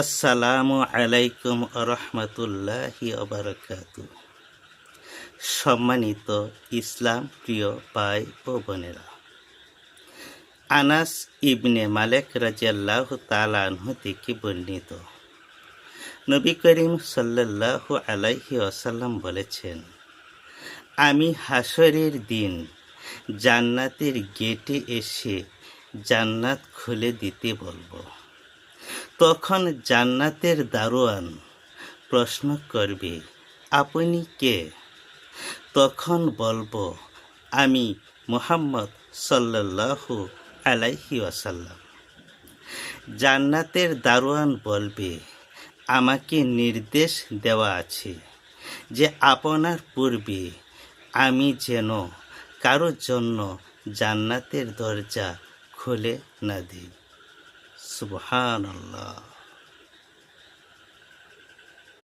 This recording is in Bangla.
আসসালামু আলাইকুম রহমতুল্লাহি ওবারাকাতু। সম্মানিত ইসলাম প্রিয় ভাই ও বোনেরা, আনাস ইবনে মালিক রাদিয়াল্লাহু তাআলা আনহু থেকে বর্ণিত, নবী করিম সাল্লাল্লাহু আলাইহি ওয়াসাল্লাম বলেছেন, আমি হাসরের দিন জান্নাতের গেটে এসে জান্নাত খুলে দিতে বলবো। তখন জান্নাতের দারোয়ান প্রশ্ন করবে, আপনি কে? তখন বলবো, আমি মুহাম্মদ সাল্লাল্লাহু আলাইহি ওয়াসাল্লাম। জান্নাতের দারোয়ান বলবে, আমাকে নির্দেশ দেওয়া আছে যে আপনার পূর্বে আমি যেন কারোর জন্য জান্নাতের দরজা খুলে না দিই। সুবহানাল্লাহ।